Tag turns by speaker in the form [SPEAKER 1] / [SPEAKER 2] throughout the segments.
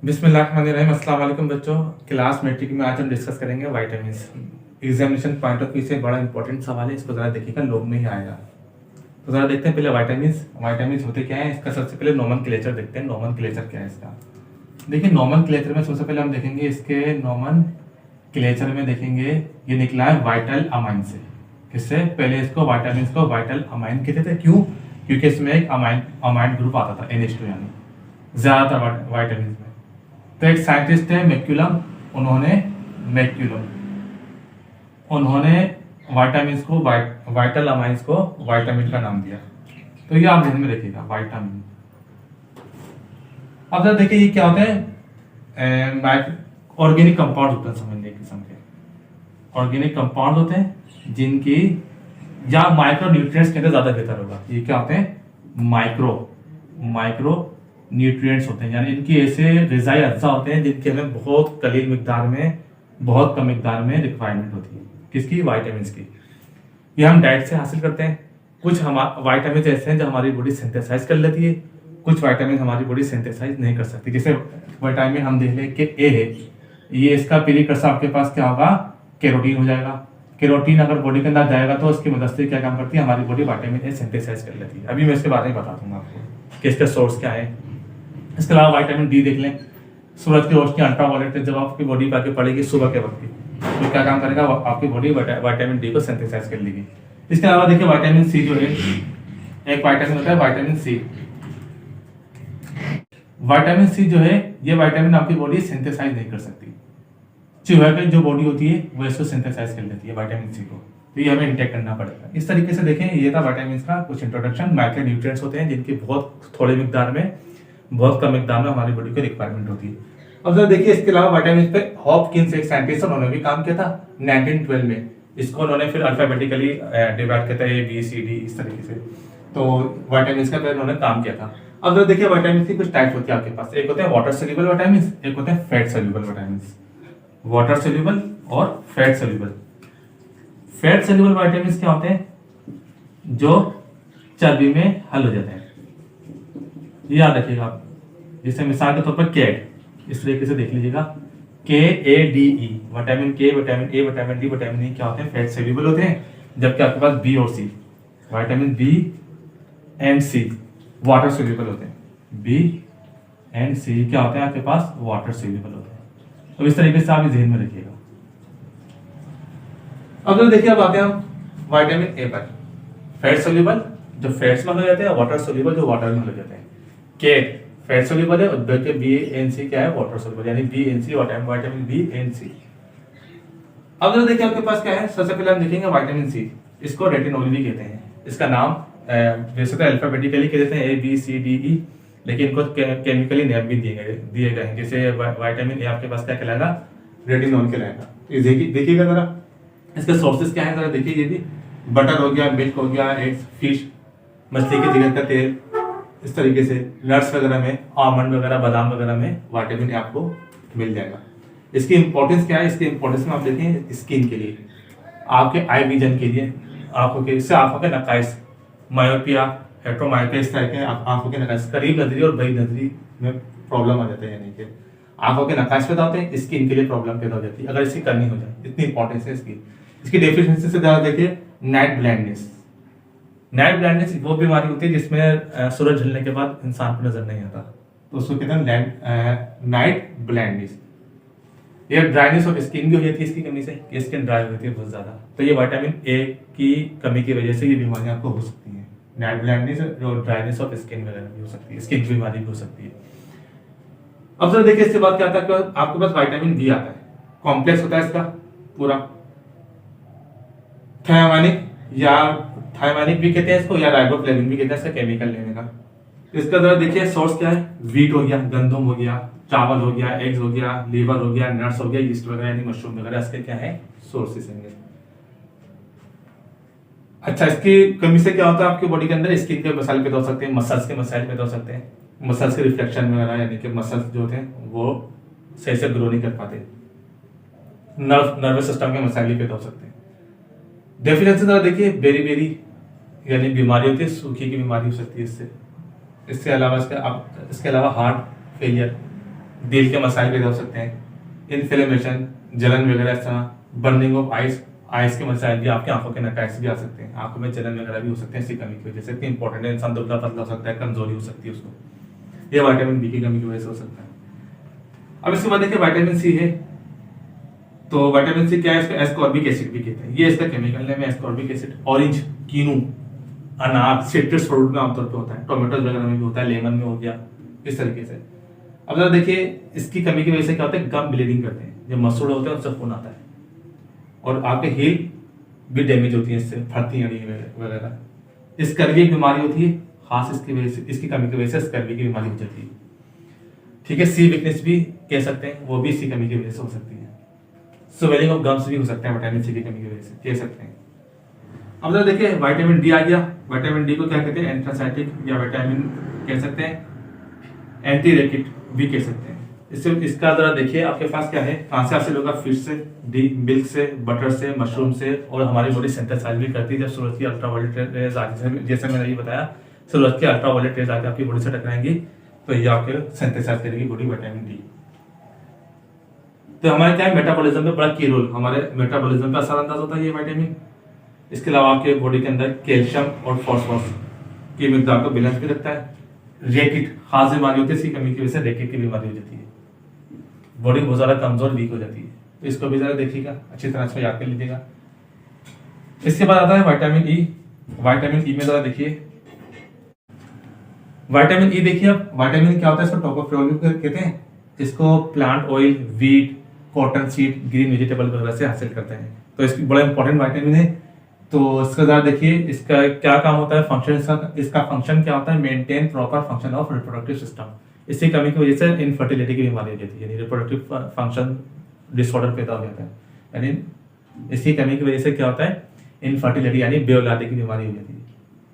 [SPEAKER 1] बिस्मिल्लाहिर्रहमानिर्रहीम। अस्सलाम वालेकुम बच्चों। क्लास मेट्रिक में आज हम डिस्कस करेंगे vitamin. Examination point of view से बड़ा इंपॉर्टेंट सवाल है, इसको जरा देखिएगा, लोग में ही आएगा। तो जरा देखते हैं पहले वाइटामिन। वाइटामिन होते क्या है, इसका सबसे पहले नोमेनक्लेचर देखते हैं। नोमेनक्लेचर क्या है इसका? देखिए नोमेनक्लेचर में सबसे पहले हम देखेंगे इसके नोमेनक्लेचर में देखेंगे ये निकला है वाइटल अमाइन से। किससे? पहले इसको वाइटामिन को वाइटल अमाइन कहते थे। क्यों? क्योंकि इसमें एक अमाइन अमाइन ग्रुप आता था NH2 यानी ज्यादातर वाइटामिन में। तो एक साइंटिस्ट है मैक्यूलम, उन्होंने वाइटामिन को वाइटल अमाइंस को वाइटामिन का नाम दिया। तो ये आप ध्यान में रखिएगा वाइटामिन। अब जरा देखिए ये क्या होते हैं, ऑर्गेनिक कंपाउंड होते हैं, समझने किस्म के ऑर्गेनिक कंपाउंड होते हैं जिनकी या माइक्रो न्यूट्रिएंट्स के अंदर ज्यादा बेहतर होगा। ये क्या होते हैं? माइक्रो न्यूट्रिएंट्स होते हैं, यानी इनकी ऐसे ग़िज़ाई अज्जा होते हैं जिनकी हमें बहुत कलील मिकदार में, बहुत कम मिकदार में रिक्वायरमेंट होती है। किसकी? वाइटामिन की। ये हम डाइट से हासिल करते हैं। कुछ हम वाइटामिन ऐसे हैं जो हमारी बॉडी सिंथेसाइज कर लेती है, कुछ वाइटामिन हमारी बॉडी सिंथेसाइज नहीं कर सकती। जैसे विटामिन हम देख लें कि ए है, ये इसका प्रीकर्सर आपके पास क्या होगा? कैरोटीन हो जाएगा। कैरोटीन अगर बॉडी के अंदर जाएगा तो उसकी मदद से क्या काम करती है? हमारी बॉडी विटामिन ए सिंथेसाइज कर लेती है। अभी मैं इसके बारे में बता दूंगा आपको कि इसका सोर्स क्या है। इसके अलावा विटामिन डी देख लें। सूरज की रोशनी अल्ट्रावायलेट जब आपकी बॉडी पर आके पड़ेगी सुबह के वक्त की, तो क्या काम करेगा? आपकी बॉडी विटामिन डी को सिंथेसाइज कर लेगी। इसके अलावा देखिए विटामिन सी जो है, एक विटामिन होता है विटामिन सी। विटामिन सी जो है, ये विटामिन आपकी बॉडी सिंथेसाइज नहीं कर सकती। चूहे की जो बॉडी होती है वो इसको सिंथेसाइज कर लेती है विटामिन सी को। तो ये हमें इंटेक करना पड़ेगा। इस तरीके से देखें, ये था विटामिन का कुछ इंट्रोडक्शन। माइक्रो न्यूट्रिएंट्स होते हैं जिनकी बहुत थोड़े मिकदार में, बहुत कम मिकदार में हमारी बॉडी को रिक्वायरमेंट होती है। अब जरा देखिए इसके अलावा विटामिन पे हॉपकिंस एक साइंटिस्ट, उन्होंने भी काम किया था 1912 में। इसको उन्होंने फिर अल्फाबेटिकली डिवाइड किया था, ABCD इस तरीके से। तो विटामिन का फिर उन्होंने काम किया था। अब जरा देखिए विटामिन की कुछ टाइप्स होती है आपके पास। एक होते हैं वाटर सोल्यूबल विटामिन, एक होते हैं fat soluble vitamin. Water soluble और fat soluble. Fat soluble vitamin क्या होते हैं? जो चर्बी में हल हो जाते हैं। याद रखिएगा आप, जैसे मिसाल के तौर पर कैट, इस तरीके से देख लीजिएगा, KADE। विटामिन के, vitamin A, vitamin D, vitamin E क्या होते हैं? फैट सोल्यूबल होते हैं। जबकि आपके पास बी और C, vitamin B and C water soluble होते हैं। बी एंड सी क्या होते हैं आपके पास? वाटर सोल्यूबल होते हैं। तो इस तरीके से आप इस ध्यान में रखिएगा। अब तो देखिए, अब आते हैं हम विटामिन ए पर। फैट सोल्यूबल जो फैट्स में हो जाते हैं, वाटर सोल्यूबल जो वाटर में हो जाते हैं। के फैट सोल्यूबल है और बी एन सी क्या है? वाटर सोल्यूबल, यानी B and C vitamin B and C. अब जरा देखिए आपके पास क्या है। सबसे पहले हम देखेंगे विटामिन सी, इसको रेटिनोल भी कहते हैं। इसका नाम वैसे तो अल्फाबेटिकली कह देते हैं ABCDE, लेकिन इनको केमिकली नेम भी दिए गए हैं। जैसे विटामिन ए आपके पास क्या कहलाएगा? रेटिनोल कहलाएगा। देखिएगा जरा इसके सोर्सेज क्या है, जरा देखिए। ये भी बटर हो गया, मिल्क हो गया, एग्स, फिश, मछली के जिगर का तेल, इस तरीके से नट्स वगैरह में, आमंड वगैरह, बादाम वगैरह में विटामिन आपको मिल जाएगा। इसकी इंपॉर्टेंस क्या है? इसकी इंपॉर्टेंस में आप देखें स्किन के लिए, आपके आई विजन के लिए, आंखों के, इससे आंखों के नकाइश, मायोपिया, हेट्रोमायोपिया, इस तरह के आंखों के नकाइश, करीब नजरी और बड़ी नजरी में प्रॉब्लम आ जाते हैं। यानी कि आंखों के नकाइश पैदा होते हैं, स्किन के लिए प्रॉब्लम पैदा हो जाती है अगर इसकी कमी हो जाए। इतनी इंपॉर्टेंस है इसकी। इसकी डेफिशिएंसी से ज़्यादा देखिए नाइट ब्लाइंडनेस। नाइट ब्लाइंडनेस वो बीमारी होती है जिसमें सूरज ढलने के बाद इंसान को नजर नहीं आता, तो उसको कहते हैं नाइट ब्लाइंडनेस। ये ड्राइनेस ऑफ स्किन भी हो जाती है इसकी कमी से, स्किन ड्राई होती है बहुत ज्यादा। तो ये विटामिन ए की कमी की वजह से ये बीमारियां आपको हो सकती हैं। नाइट ब्लाइंडनेस और ड्राइनेस ऑफ स्किन वगैरह भी हो सकती है, स्किन की बीमारी भी हो सकती है। अब सर देखिए इसके बाद क्या आता है, आपके पास विटामिन बी आता है। कॉम्प्लेक्स होता है इसका पूरा, थायमानिक या थायमानिक भी कहते हैं इसको, या राइबोफ्लेविन भी कहते हैं इसका केमिकल लेने का। इसका जरा देखिए सोर्स क्या है। वीट हो गया, गंदम हो गया, चावल हो गया, एग्स हो गया, लीवर हो गया, नट्स हो गया, यीस्ट वगैरह यानी मशरूम वगैरह, इसके क्या है? सोर्सेस हैं। अच्छा, इसकी कमी से क्या होता है? आपकी बॉडी के अंदर स्किन के मसाइल पैदा हो सकते हैं, मसल्स के मसाइल पैदा हो सकते हैं, मसल्स के रिफ्लेक्शन वगैरह, यानी कि मसल्स जो होते हैं वो सही से ग्रो नहीं कर पाते, नर्वस सिस्टम के मसाइल पैदा हो सकते हैं। डेफिनेशन जरा देखिए, बेरी बेरी यानी बीमारी होती है, सूखी की बीमारी हो सकती है इससे। इसके अलावा इसके अलावा हार्ट फेलियर, दिल के मसाइल पैदा हो सकते हैं, इन्फ्लेमेशन, जलन वगैरह, इस तरह बर्निंग ऑफ आइस, आइस के मसाइल भी, आपकी आंखों के नकाइस भी आ सकते हैं, आंखों में जलन वगैरह भी हो सकते हैं इसकी कमी की वजह से। इतनी इंपॉर्टेंट है, इंसान दुबला पतला हो सकता है, कमजोरी हो सकती है उसको, ये विटामिन बी की कमी की वजह से हो सकता है। अब इसके बाद देखिए विटामिन सी है, तो विटामिन सी क्या है, इसको एस्कॉर्बिक एसिड भी कहते हैं, ये इसका केमिकल नेम है एस्कॉर्बिक एसिड। ऑरेंज, कीनू, अनार, सिट्रस फ्रूट में आमतौर पे होता है, टोमेटो वगैरह में भी होता है, लेमन में हो गया, इस तरीके से। अब जरा देखिए इसकी कमी की वजह से क्या होता है, गम ब्लीडिंग करते हैं, जो मसूड़ होते हैं उससे खून आता है, और आपके हील भी डैमेज होती है इससे, फटती हैं वगैरह। स्कर्वी एक बीमारी होती है खास, इसकी वजह से, इसकी कमी की वजह से स्कर्वी की बीमारी हो जाती है। ठीक है, सी वीकनेस भी कह सकते हैं, वो भी इसी कमी की वजह से हो सकती है। स्वेलिंग ऑफ गम्स भी हो सकता है विटामिन सी की कमी की वजह से, कह सकते हैं। अब जरा देखिए विटामिन डी आ गया। विटामिन डी को क्या कहते हैं, एंथ्रासाइटिक, या विटामिन कह सकते हैं एंटी रेकिट भी कह सकते हैं। इससे इसका जरा देखिए आपके पास क्या है, कहां से हासिल होगा, फिश से, डी मिल्क से, बटर से, मशरूम से, और हमारी बॉडी सिंथेसाइज भी करती है जब सूरज की अल्ट्रावायलेट रेज आती है, जैसे मैंने ये बताया, सूरज की अल्ट्रावायलेट रेज आकर आपकी बॉडी से टकराएंगी तो ये आपके सिंथेसाइज करेगी बॉडी विटामिन डी। तो हमारे क्या है, मेटाबॉलिज्म में बड़ा की रोल, हमारे मेटाबॉलिज्म पे असर अंदाज होता है ये विटामिन। इसके अलावा आपके बॉडी के अंदर कैल्शियम और फॉस्फोरस की मिकदार को बैलेंस भी रखता है। रेकिट खास बीमारी होती है, इसकी कमी की वजह से रेकिट की बीमारी हो जाती है, बॉडी बहुत ज्यादा कमजोर वीक हो जाती है। तो इसको भी जरा देखिएगा, अच्छी तरह से याद कर लीजिएगा। इसके बाद आता है विटामिन ई। विटामिन ई में जरा देखिए, विटामिन ई देखिए, अब विटामिन क्या होता है, इसको टोकोफेरोल कहते हैं। इसको plant oil, wheat, cotton seed, green vegetable वगैरह से हासिल करते हैं, तो इसकी बड़ा इंपॉर्टेंट विटामिन है। तो इसका जरा देखिए, इसका क्या काम होता है, फंक्शन, इसका फंक्शन क्या होता है, maintain proper function of reproductive system. इसकी कमी की वजह से इनफर्टिलिटी की बीमारी हो जाती है, यानी रिप्रोडक्टिव फंक्शन डिसऑर्डर पैदा हो जाता है, यानी इसकी कमी की वजह से क्या होता है, इनफर्टिलिटी यानी बेऔलादी की बीमारी हो जाती है।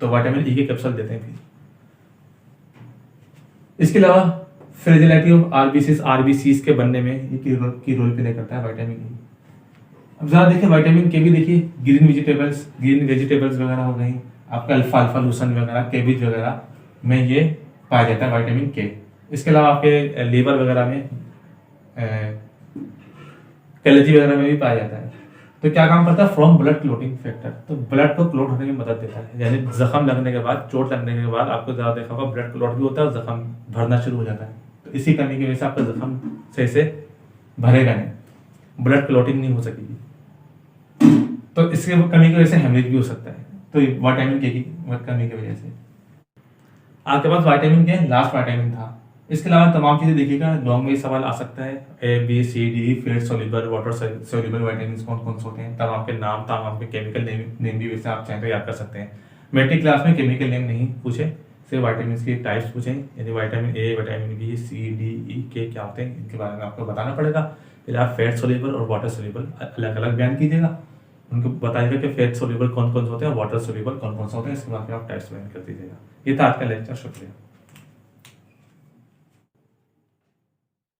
[SPEAKER 1] तो विटामिन ई के कैप्सूल देते हैं फिर। इसके अलावा फ्रेजिलिटी ऑफ आरबीसीज के बनने में ये की रोल प्ले करता है विटामिन ई। अब जरा देखिए विटामिन के भी देखिए, ग्रीन वेजिटेबल्स वगैरह हो गई, आपका अल्फाल्फा, लूसन वगैरह, केबेज वगैरह में ये पाया जाता है विटामिन के। इसके अलावा आपके लीवर वगैरह में, कलेजी वगैरह में भी पाया जाता है। तो क्या काम करता है, फ्रॉम ब्लड क्लोटिंग फैक्टर, तो ब्लड को क्लोट होने में मदद देता है, यानी जख्म लगने के बाद, चोट लगने के बाद आपको ज्यादा देखा होगा ब्लड क्लोट भी होता है और जख्म भरना शुरू हो जाता है। तो इसी कमी की वजह से आपका जख्म सही से भरेगा नहीं, ब्लड क्लोटिंग नहीं हो सकेगी, तो इसके कमी की वजह से हेमरेज भी हो सकता है। तो विटामिन के की कमी की वजह से। आपके पास विटामिन के लास्ट विटामिन था। इसके अलावा तमाम चीजें देखिएगा, लॉन्ग में सवाल आ सकता है, A B C D, fat soluble, water soluble vitamin कौन कौन से होते हैं, तब आपके नाम, तब आपके केमिकल नेम भी वैसे आप चाहें तो याद कर सकते हैं। मैट्रिक क्लास में केमिकल नेम नहीं पूछे, सिर्फ विटामिन की टाइप्स पूछे, यानी vitamin A, vitamin B, C, D, E, K क्या होते हैं, इनके बारे में आपको बताना पड़ेगा। फिर आप फैट सोल्यूबल और वाटर सोल्यूबल अलग अलग बयान कीजिएगा, उनको बताइएगा कि फैट सोल्यूबल कौन कौन से होते हैं और वाटर सोल्यूबल कौन कौन से होते हैं, इसके बाद आप टाइप्स बयान कर दीजिएगा। ये था आज का लेक्चर, शुक्रिया।